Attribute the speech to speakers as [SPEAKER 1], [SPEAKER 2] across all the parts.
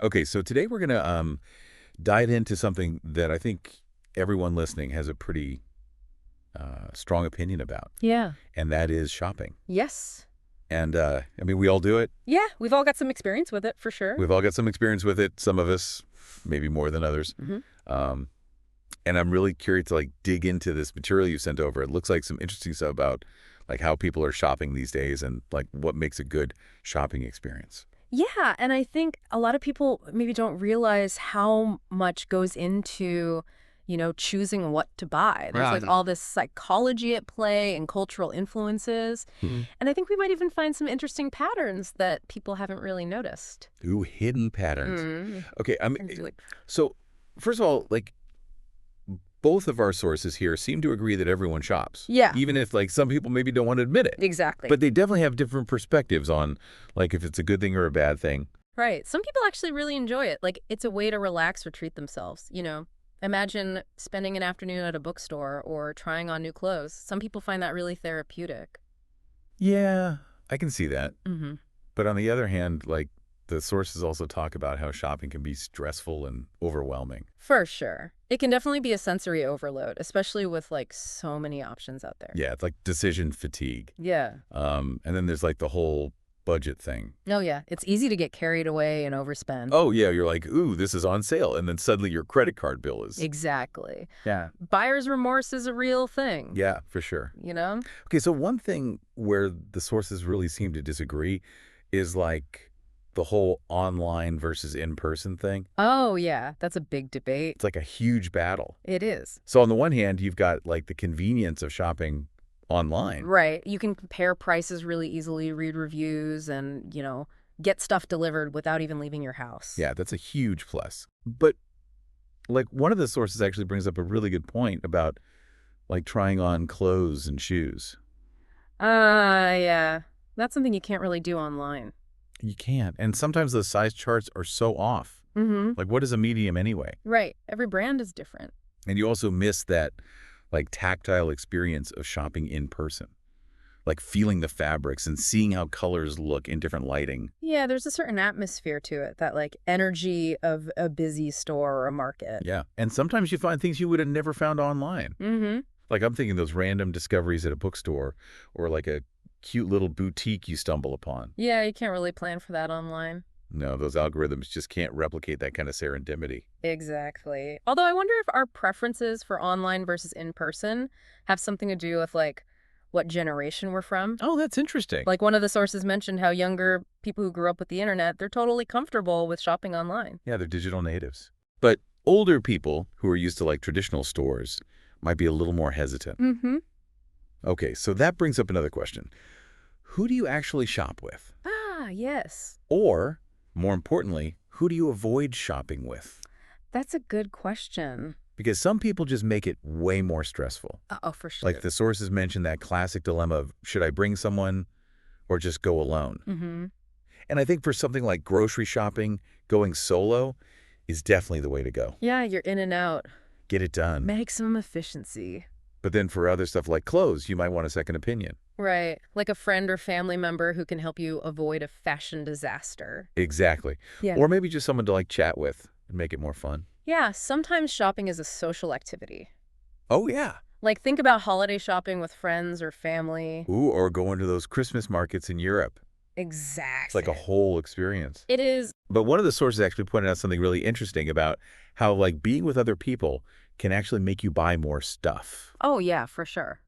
[SPEAKER 1] Okay, so today we're going to dive into something that I think everyone listening has a pretty strong opinion about,
[SPEAKER 2] Yeah.
[SPEAKER 1] and that is shopping.
[SPEAKER 2] Yes.
[SPEAKER 1] And I mean, we all do it.
[SPEAKER 2] Yeah, we've all got some experience with it for sure.
[SPEAKER 1] We've all got some experience with it. Some of us, maybe more than others.
[SPEAKER 2] Hmm.
[SPEAKER 1] Um, and I'm really curious to dig into this material you sent over. It looks like some interesting stuff about how people are shopping these days and what makes a good shopping experience.
[SPEAKER 2] Yeah, and I think a lot of people maybe don't realize how much goes into, choosing what to buy. There's
[SPEAKER 1] Right.
[SPEAKER 2] all this psychology at play and cultural influences. And I think we might even find some interesting patterns that people haven't really noticed.
[SPEAKER 1] Ooh, hidden patterns.
[SPEAKER 2] Mm.
[SPEAKER 1] Okay,
[SPEAKER 2] And do it.
[SPEAKER 1] so first of all, both of our sources here seem to agree that everyone shops.
[SPEAKER 2] Yeah.
[SPEAKER 1] Even if some people maybe don't want to admit it.
[SPEAKER 2] Exactly.
[SPEAKER 1] But they definitely have different perspectives on if it's a good thing or a bad thing.
[SPEAKER 2] Right. Some people actually really enjoy it. It's a way to relax or treat themselves. Imagine spending an afternoon at a bookstore or trying on new clothes. Some people find that really therapeutic.
[SPEAKER 1] Yeah, I can see that.
[SPEAKER 2] Mm-hmm.
[SPEAKER 1] But on the other hand, the sources also talk about how shopping can be stressful and overwhelming.
[SPEAKER 2] For sure. It can definitely be a sensory overload, especially with so many options out there.
[SPEAKER 1] Yeah, it's like decision fatigue.
[SPEAKER 2] Yeah.
[SPEAKER 1] And then there's the whole budget thing.
[SPEAKER 2] Oh, yeah. It's easy to get carried away and overspend.
[SPEAKER 1] Oh, yeah, you're like, ooh, this is on sale. And then suddenly your credit card bill is.
[SPEAKER 2] Exactly.
[SPEAKER 1] Yeah.
[SPEAKER 2] Buyer's remorse is a real thing.
[SPEAKER 1] Yeah, for sure. Okay, so one thing where the sources really seem to disagree is the whole online versus in-person thing.
[SPEAKER 2] Oh, yeah. That's a big debate.
[SPEAKER 1] It's a huge battle.
[SPEAKER 2] It is.
[SPEAKER 1] So on the one hand, you've got the convenience of shopping online.
[SPEAKER 2] Right. You can compare prices really easily, read reviews, and, get stuff delivered without even leaving your house.
[SPEAKER 1] Yeah, that's a huge plus. But one of the sources actually brings up a really good point about trying on clothes and shoes.
[SPEAKER 2] Yeah. That's something you can't really do online.
[SPEAKER 1] You can't. And sometimes those size charts are so off.
[SPEAKER 2] Mm-hmm.
[SPEAKER 1] What is a medium anyway?
[SPEAKER 2] Right. Every brand is different.
[SPEAKER 1] And you also miss that tactile experience of shopping in person. Feeling the fabrics and seeing how colors look in different lighting.
[SPEAKER 2] Yeah, there's a certain atmosphere to it, that energy of a busy store or a market.
[SPEAKER 1] Yeah. And sometimes you find things you would have never found online.
[SPEAKER 2] Mm-hmm.
[SPEAKER 1] I'm thinking those random discoveries at a bookstore or a cute little boutique you stumble upon.
[SPEAKER 2] Yeah, you can't really plan for that online.
[SPEAKER 1] No, those algorithms just can't replicate that kind of serendipity.
[SPEAKER 2] Exactly. Although I wonder if our preferences for online versus in-person have something to do with what generation we're from.
[SPEAKER 1] Oh, that's interesting.
[SPEAKER 2] One of the sources mentioned how younger people who grew up with the internet, they're totally comfortable with shopping online.
[SPEAKER 1] Yeah, they're digital natives. But older people who are used to traditional stores might be a little more hesitant.
[SPEAKER 2] Mm-hmm.
[SPEAKER 1] Okay, so that brings up another question. Who do you actually shop with?
[SPEAKER 2] Ah, yes.
[SPEAKER 1] Or, more importantly, who do you avoid shopping with?
[SPEAKER 2] That's a good question.
[SPEAKER 1] Because some people just make it way more stressful.
[SPEAKER 2] Oh, for sure.
[SPEAKER 1] The sources mentioned that classic dilemma of should I bring someone or just go alone?
[SPEAKER 2] Mm-hmm.
[SPEAKER 1] And I think for something like grocery shopping, going solo is definitely the way to go.
[SPEAKER 2] Yeah, you're in and out.
[SPEAKER 1] Get it done.
[SPEAKER 2] Maximum efficiency.
[SPEAKER 1] But then for other stuff like clothes, you might want a second opinion.
[SPEAKER 2] Right. Like a friend or family member who can help you avoid a fashion disaster.
[SPEAKER 1] Exactly.
[SPEAKER 2] Yeah.
[SPEAKER 1] Or maybe just someone to chat with and make it more fun.
[SPEAKER 2] Yeah, sometimes shopping is a social activity.
[SPEAKER 1] Oh, yeah.
[SPEAKER 2] Think about holiday shopping with friends or family.
[SPEAKER 1] Ooh, or going to those Christmas markets in Europe.
[SPEAKER 2] Exactly.
[SPEAKER 1] It's a whole experience.
[SPEAKER 2] It is.
[SPEAKER 1] But one of the sources actually pointed out something really interesting about how being with other people can actually make you buy more stuff.
[SPEAKER 2] Oh, yeah, for sure.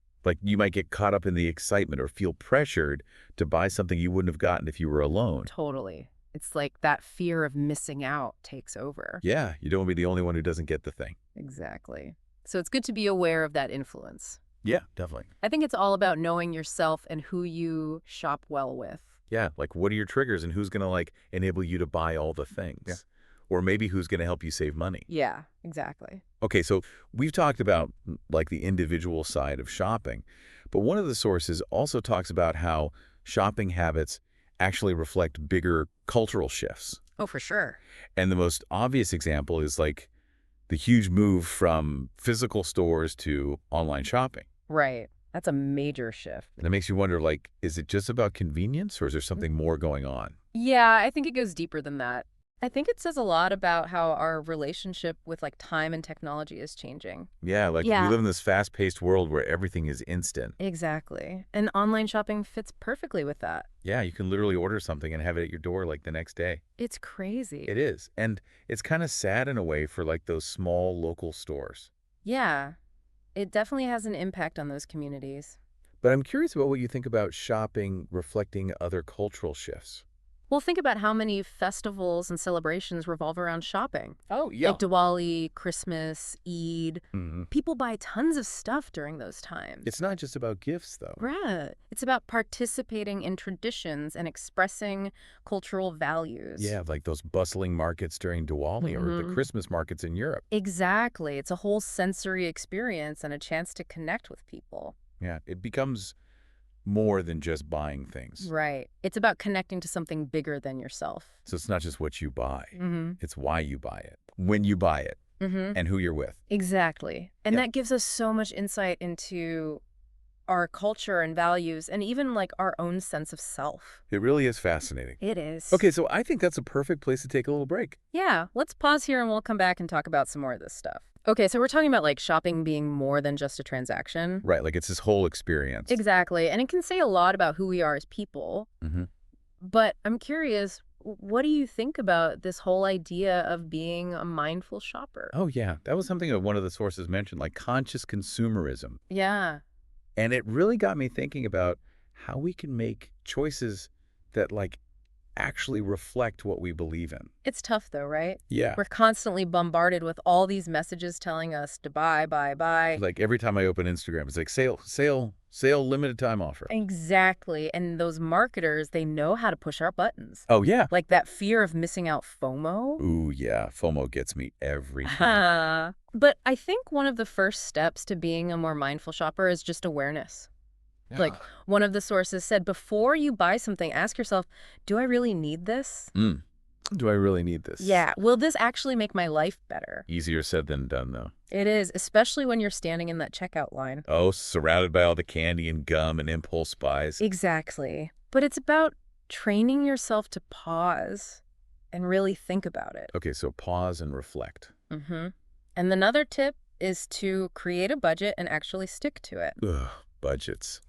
[SPEAKER 1] You might get caught up in the excitement or feel pressured to buy something you wouldn't have gotten if you were alone.
[SPEAKER 2] Totally. It's that fear of missing out takes over.
[SPEAKER 1] Yeah, you don't want to be the only one who doesn't get the thing.
[SPEAKER 2] Exactly. So it's good to be aware of that influence.
[SPEAKER 1] Yeah, definitely.
[SPEAKER 2] I think it's all about knowing yourself and who you shop well with.
[SPEAKER 1] Yeah, what are your triggers and who's going to enable you to buy all the things? Yeah. Or maybe who's going to help you save money.
[SPEAKER 2] Yeah, exactly.
[SPEAKER 1] Okay, so we've talked about the individual side of shopping, but one of the sources also talks about how shopping habits actually reflect bigger cultural shifts.
[SPEAKER 2] Oh, for sure.
[SPEAKER 1] And the most obvious example is the huge move from physical stores to online shopping.
[SPEAKER 2] Right. That's a major shift.
[SPEAKER 1] And it makes you wonder, is it just about convenience or is there something more going on?
[SPEAKER 2] Yeah, I think it goes deeper than that. I think it says a lot about how our relationship with like time and technology is changing.
[SPEAKER 1] Yeah, like we
[SPEAKER 2] Yeah.
[SPEAKER 1] live in this fast-paced world where everything is instant.
[SPEAKER 2] Exactly. And online shopping fits perfectly with that.
[SPEAKER 1] Yeah, you can literally order something and have it at your door like the next day.
[SPEAKER 2] It's crazy.
[SPEAKER 1] It is. And it's kind of sad in a way for like those small local stores.
[SPEAKER 2] Yeah, it definitely has an impact on those communities.
[SPEAKER 1] But I'm curious about what you think about shopping reflecting other cultural shifts.
[SPEAKER 2] Well, think about how many festivals and celebrations revolve around shopping.
[SPEAKER 1] Oh,
[SPEAKER 2] Like
[SPEAKER 1] yeah.
[SPEAKER 2] Diwali, Christmas, Eid.
[SPEAKER 1] Hmm.
[SPEAKER 2] People buy tons of stuff during those times.
[SPEAKER 1] It's not just about gifts, though.
[SPEAKER 2] Right. It's about participating in traditions and expressing cultural values.
[SPEAKER 1] Yeah, like those bustling markets during Diwali or the
[SPEAKER 2] Mhm.
[SPEAKER 1] Christmas markets in Europe.
[SPEAKER 2] Exactly. It's a whole sensory experience and a chance to connect with people.
[SPEAKER 1] Yeah, it becomes more than just buying things.
[SPEAKER 2] Right. It's about connecting to something bigger than yourself.
[SPEAKER 1] So it's not just what you buy.
[SPEAKER 2] Mm-hmm.
[SPEAKER 1] It's why you buy it, when you buy it,
[SPEAKER 2] Mm-hmm.
[SPEAKER 1] and who you're with.
[SPEAKER 2] Exactly. And
[SPEAKER 1] Yeah.
[SPEAKER 2] that gives us so much insight into our culture and values and even like our own sense of self.
[SPEAKER 1] It really is fascinating.
[SPEAKER 2] It is.
[SPEAKER 1] Okay, so I think that's a perfect place to take a little break.
[SPEAKER 2] Yeah, let's pause here and we'll come back and talk about some more of this stuff. Okay, so we're talking about like shopping being more than just a transaction.
[SPEAKER 1] Right, like it's this whole experience.
[SPEAKER 2] Exactly. And it can say a lot about who we are as people.
[SPEAKER 1] Hmm.
[SPEAKER 2] But I'm curious, what do you think about this whole idea of being a mindful shopper?
[SPEAKER 1] Oh, yeah. That was something that one of the sources mentioned, like conscious consumerism.
[SPEAKER 2] Yeah.
[SPEAKER 1] And it really got me thinking about how we can make choices that like actually reflect what we believe in.
[SPEAKER 2] It's tough though, right?
[SPEAKER 1] Yeah.
[SPEAKER 2] We're constantly bombarded with all these messages telling us to buy, buy, buy.
[SPEAKER 1] Like every time I open Instagram, it's like sale, sale, sale, limited time offer.
[SPEAKER 2] Exactly. And those marketers, they know how to push our buttons.
[SPEAKER 1] Oh, yeah.
[SPEAKER 2] Like that fear of missing out FOMO.
[SPEAKER 1] Ooh, yeah. FOMO gets me every time.
[SPEAKER 2] But I think one of the first steps to being a more mindful shopper is just awareness. Like
[SPEAKER 1] Yeah.
[SPEAKER 2] one of the sources said, before you buy something, ask yourself, do I really need this?
[SPEAKER 1] Mm. Do I really need this?
[SPEAKER 2] Yeah. Will this actually make my life better?
[SPEAKER 1] Easier said than done, though.
[SPEAKER 2] It is, especially when you're standing in that checkout line.
[SPEAKER 1] Oh, surrounded by all the candy and gum and impulse buys.
[SPEAKER 2] Exactly. But it's about training yourself to pause and really think about it.
[SPEAKER 1] Okay, so pause and reflect.
[SPEAKER 2] Mm-hmm. And another tip is to create a budget and actually stick to it.
[SPEAKER 1] Ugh, budgets.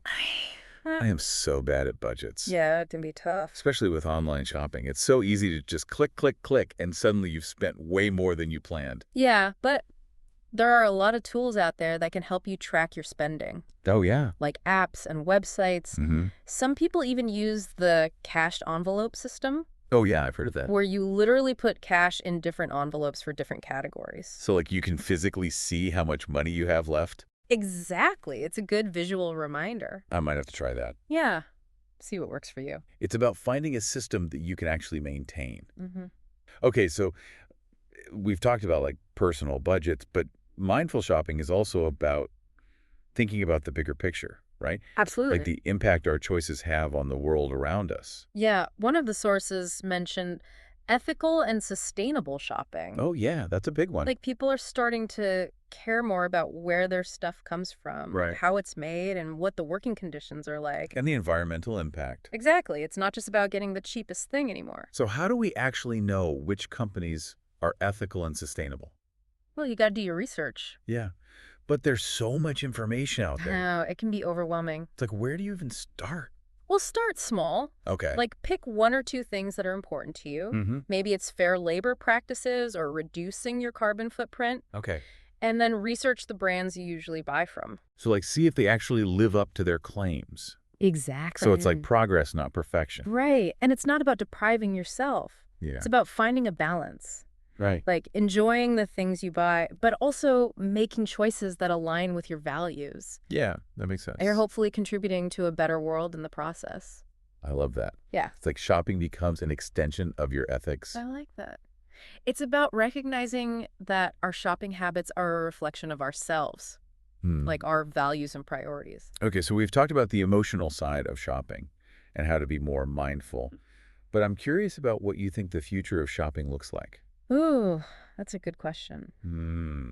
[SPEAKER 1] I am so bad at budgets.
[SPEAKER 2] Yeah, it can be tough.
[SPEAKER 1] Especially with online shopping. It's so easy to just click, click, click, and suddenly you've spent way more than you planned.
[SPEAKER 2] Yeah, but there are a lot of tools out there that can help you track your spending,
[SPEAKER 1] Oh, yeah.
[SPEAKER 2] like apps and websites.
[SPEAKER 1] Mm-hmm.
[SPEAKER 2] Some people even use the cashed envelope system,
[SPEAKER 1] Oh, yeah, I've heard of that.
[SPEAKER 2] where you literally put cash in different envelopes for different categories.
[SPEAKER 1] So, like, you can physically see how much money you have left?
[SPEAKER 2] Exactly. It's a good visual reminder.
[SPEAKER 1] I might have to try that.
[SPEAKER 2] Yeah. See what works for you.
[SPEAKER 1] It's about finding a system that you can actually maintain.
[SPEAKER 2] Mm-hmm.
[SPEAKER 1] Okay, so we've talked about, like, personal budgets, but mindful shopping is also about thinking about the bigger picture, right?
[SPEAKER 2] Absolutely.
[SPEAKER 1] Like the impact our choices have on the world around us.
[SPEAKER 2] Yeah, one of the sources mentioned ethical and sustainable shopping.
[SPEAKER 1] Oh, yeah, that's a big one.
[SPEAKER 2] Like people are starting to care more about where their stuff comes from,
[SPEAKER 1] Right.
[SPEAKER 2] how it's made, and what the working conditions are like.
[SPEAKER 1] And the environmental impact.
[SPEAKER 2] Exactly. It's not just about getting the cheapest thing anymore.
[SPEAKER 1] So how do we actually know which companies are ethical and sustainable?
[SPEAKER 2] Well, you got to do your research.
[SPEAKER 1] Yeah, but there's so much information out there.
[SPEAKER 2] Oh, it can be overwhelming.
[SPEAKER 1] It's like, where do you even start?
[SPEAKER 2] Well, start small.
[SPEAKER 1] Okay.
[SPEAKER 2] Like pick one or two things that are important to you.
[SPEAKER 1] Mm-hmm.
[SPEAKER 2] Maybe it's fair labor practices or reducing your carbon footprint.
[SPEAKER 1] Okay.
[SPEAKER 2] And then research the brands you usually buy from.
[SPEAKER 1] So, like, see if they actually live up to their claims.
[SPEAKER 2] Exactly.
[SPEAKER 1] So it's like progress, not perfection.
[SPEAKER 2] Right. And it's not about depriving yourself.
[SPEAKER 1] Yeah.
[SPEAKER 2] It's about finding a balance.
[SPEAKER 1] Right.
[SPEAKER 2] Like enjoying the things you buy, but also making choices that align with your values.
[SPEAKER 1] Yeah, that makes sense.
[SPEAKER 2] And you're hopefully contributing to a better world in the process.
[SPEAKER 1] I love that.
[SPEAKER 2] Yeah.
[SPEAKER 1] It's like shopping becomes an extension of your ethics.
[SPEAKER 2] I like that. It's about recognizing that our shopping habits are a reflection of ourselves, like our values and priorities.
[SPEAKER 1] Okay, so we've talked about the emotional side of shopping and how to be more mindful. But I'm curious about what you think the future of shopping looks like.
[SPEAKER 2] Ooh, that's a good question.
[SPEAKER 1] Hmm.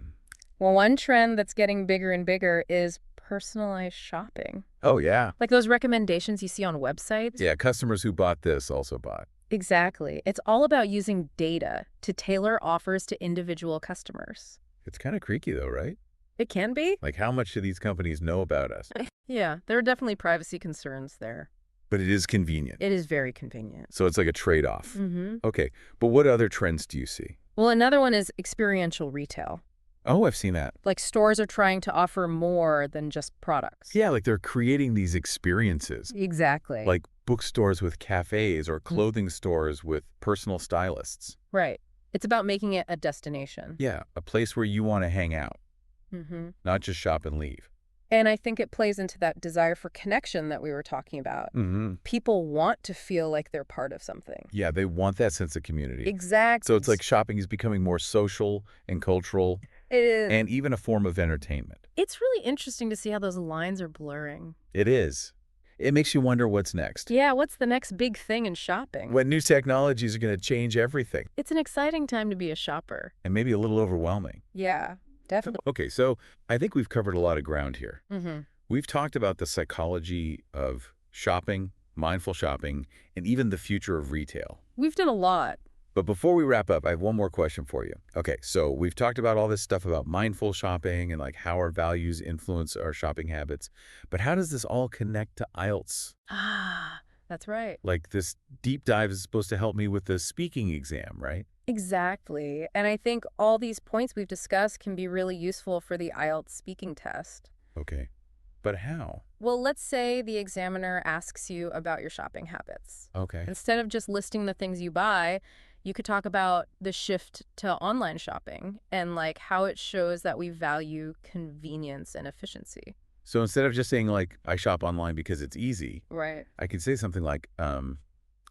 [SPEAKER 2] Well, one trend that's getting bigger and bigger is personalized shopping.
[SPEAKER 1] Oh, yeah.
[SPEAKER 2] Like those recommendations you see on websites.
[SPEAKER 1] Yeah, customers who bought this also bought.
[SPEAKER 2] Exactly. It's all about using data to tailor offers to individual customers.
[SPEAKER 1] It's kind of creaky though, right?
[SPEAKER 2] It can be.
[SPEAKER 1] Like how much do these companies know about us?
[SPEAKER 2] Yeah, there are definitely privacy concerns there.
[SPEAKER 1] But it is convenient.
[SPEAKER 2] It is very convenient.
[SPEAKER 1] So it's like a trade-off.
[SPEAKER 2] Mm-hmm.
[SPEAKER 1] Okay, but what other trends do you see?
[SPEAKER 2] Well, another one is experiential retail.
[SPEAKER 1] Oh, I've seen that.
[SPEAKER 2] Like stores are trying to offer more than just products.
[SPEAKER 1] Yeah, like they're creating these experiences.
[SPEAKER 2] Exactly.
[SPEAKER 1] Like bookstores with cafes or clothing stores with personal stylists.
[SPEAKER 2] Right. It's about making it a destination.
[SPEAKER 1] Yeah, a place where you want to hang out,
[SPEAKER 2] Mm-hmm.
[SPEAKER 1] not just shop and leave.
[SPEAKER 2] And I think it plays into that desire for connection that we were talking about.
[SPEAKER 1] Mm-hmm.
[SPEAKER 2] People want to feel like they're part of something.
[SPEAKER 1] Yeah, they want that sense of community.
[SPEAKER 2] Exactly.
[SPEAKER 1] So it's like shopping is becoming more social and cultural
[SPEAKER 2] it is.
[SPEAKER 1] and even a form of entertainment.
[SPEAKER 2] It's really interesting to see how those lines are blurring.
[SPEAKER 1] It is. It makes you wonder what's next.
[SPEAKER 2] Yeah, what's the next big thing in shopping?
[SPEAKER 1] When new technologies are going to change everything.
[SPEAKER 2] It's an exciting time to be a shopper.
[SPEAKER 1] And maybe a little overwhelming.
[SPEAKER 2] Yeah, definitely.
[SPEAKER 1] Okay, so I think we've covered a lot of ground here.
[SPEAKER 2] Mm-hmm.
[SPEAKER 1] We've talked about the psychology of shopping, mindful shopping, and even the future of retail.
[SPEAKER 2] We've done a lot.
[SPEAKER 1] But before we wrap up, I have one more question for you. Okay, so we've talked about all this stuff about mindful shopping and like how our values influence our shopping habits. But how does this all connect to IELTS?
[SPEAKER 2] Ah, that's right.
[SPEAKER 1] Like this deep dive is supposed to help me with the speaking exam, right?
[SPEAKER 2] Exactly. And I think all these points we've discussed can be really useful for the IELTS speaking test.
[SPEAKER 1] Okay, but how?
[SPEAKER 2] Well, let's say the examiner asks you about your shopping habits.
[SPEAKER 1] Okay.
[SPEAKER 2] Instead of just listing the things you buy, you could talk about the shift to online shopping and like how it shows that we value convenience and efficiency.
[SPEAKER 1] So instead of just saying like, I shop online because it's easy,
[SPEAKER 2] Right.
[SPEAKER 1] I could say something like,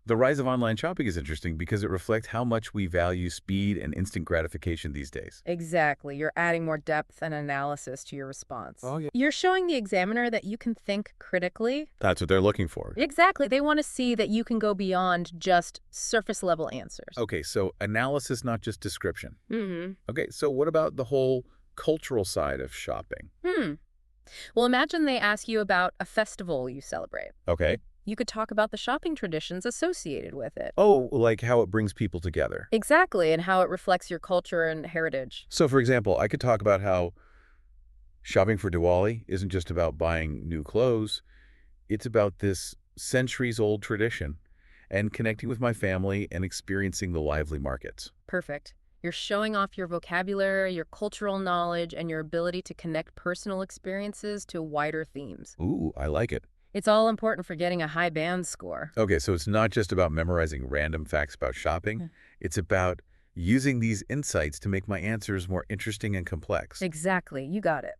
[SPEAKER 1] the rise of online shopping is interesting because it reflects how much we value speed and instant gratification these days.
[SPEAKER 2] Exactly. You're adding more depth and analysis to your response.
[SPEAKER 1] Oh, yeah.
[SPEAKER 2] You're showing the examiner that you can think critically.
[SPEAKER 1] That's what they're looking for.
[SPEAKER 2] Exactly. They want to see that you can go beyond just surface level answers.
[SPEAKER 1] Okay, so analysis, not just description.
[SPEAKER 2] Mm-hmm.
[SPEAKER 1] Okay, so what about the whole cultural side of shopping?
[SPEAKER 2] Well, imagine they ask you about a festival you celebrate.
[SPEAKER 1] Okay.
[SPEAKER 2] You could talk about the shopping traditions associated with it.
[SPEAKER 1] Oh, like how it brings people together.
[SPEAKER 2] Exactly, and how it reflects your culture and heritage.
[SPEAKER 1] So, for example, I could talk about how shopping for Diwali isn't just about buying new clothes. It's about this centuries-old tradition and connecting with my family and experiencing the lively markets.
[SPEAKER 2] Perfect. You're showing off your vocabulary, your cultural knowledge, and your ability to connect personal experiences to wider themes.
[SPEAKER 1] Ooh, I like it.
[SPEAKER 2] It's all important for getting a high band score.
[SPEAKER 1] Okay, so it's not just about memorizing random facts about shopping. It's about using these insights to make my answers more interesting and complex.
[SPEAKER 2] Exactly, you got it.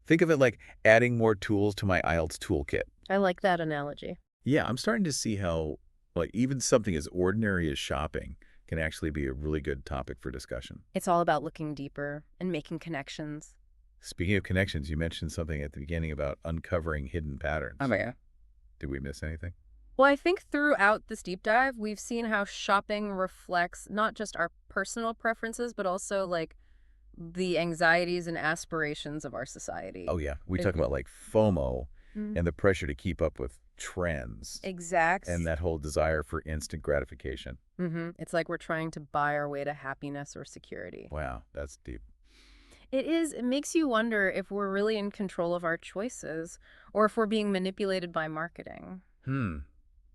[SPEAKER 1] Think of it like adding more tools to my IELTS toolkit.
[SPEAKER 2] I like that analogy.
[SPEAKER 1] Yeah, I'm starting to see how like even something as ordinary as shopping can actually be a really good topic for discussion.
[SPEAKER 2] It's all about looking deeper and making connections.
[SPEAKER 1] Speaking of connections, you mentioned something at the beginning about uncovering hidden patterns.
[SPEAKER 2] Oh, yeah.
[SPEAKER 1] Did we miss anything?
[SPEAKER 2] Well, I think throughout this deep dive, we've seen how shopping reflects not just our personal preferences, but also like the anxieties and aspirations of our society.
[SPEAKER 1] Oh, yeah. We
[SPEAKER 2] It-
[SPEAKER 1] talk about like FOMO
[SPEAKER 2] Mhm.
[SPEAKER 1] and the pressure to keep up with trends
[SPEAKER 2] Exactly.
[SPEAKER 1] and that whole desire for instant gratification.
[SPEAKER 2] It's like we're trying to buy our way to happiness or security.
[SPEAKER 1] Wow, that's deep.
[SPEAKER 2] It is. It makes you wonder if we're really in control of our choices or if we're being manipulated by marketing.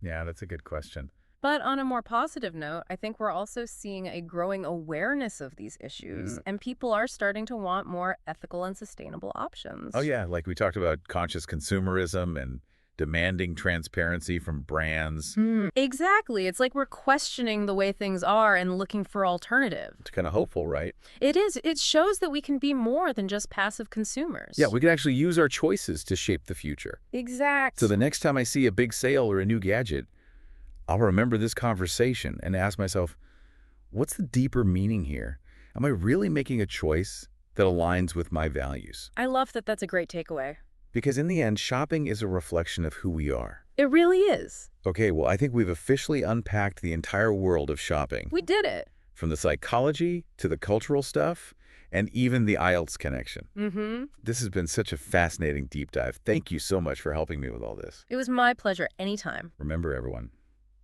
[SPEAKER 1] Yeah, that's a good question.
[SPEAKER 2] But on a more positive note, I think we're also seeing a growing awareness of these issues, and people are starting to want more ethical and sustainable options.
[SPEAKER 1] Oh, yeah, like we talked about conscious consumerism and demanding transparency from brands.
[SPEAKER 2] Exactly. It's like we're questioning the way things are and looking for alternatives.
[SPEAKER 1] It's kind of hopeful, right?
[SPEAKER 2] It is. It shows that we can be more than just passive consumers.
[SPEAKER 1] Yeah, we can actually use our choices to shape the future.
[SPEAKER 2] Exact.
[SPEAKER 1] So the next time I see a big sale or a new gadget, I'll remember this conversation and ask myself, what's the deeper meaning here? Am I really making a choice that aligns with my values?
[SPEAKER 2] I love that that's a great takeaway.
[SPEAKER 1] Because in the end, shopping is a reflection of who we are.
[SPEAKER 2] It really is.
[SPEAKER 1] Okay, well, I think we've officially unpacked the entire world of shopping.
[SPEAKER 2] We did it.
[SPEAKER 1] From the psychology to the cultural stuff and even the IELTS connection. This has been such a fascinating deep dive. Thank you so much for helping me with all this.
[SPEAKER 2] It was my pleasure anytime.
[SPEAKER 1] Remember, everyone,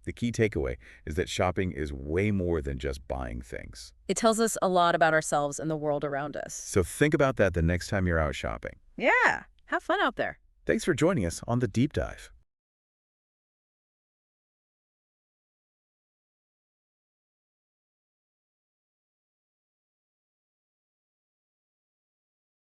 [SPEAKER 1] The key takeaway is that shopping is way more than just buying things.
[SPEAKER 2] It tells us a lot about ourselves and the world around us.
[SPEAKER 1] So think about that the next time you're out shopping.
[SPEAKER 2] Yeah. Have fun out there.
[SPEAKER 1] Thanks for joining us on The Deep Dive.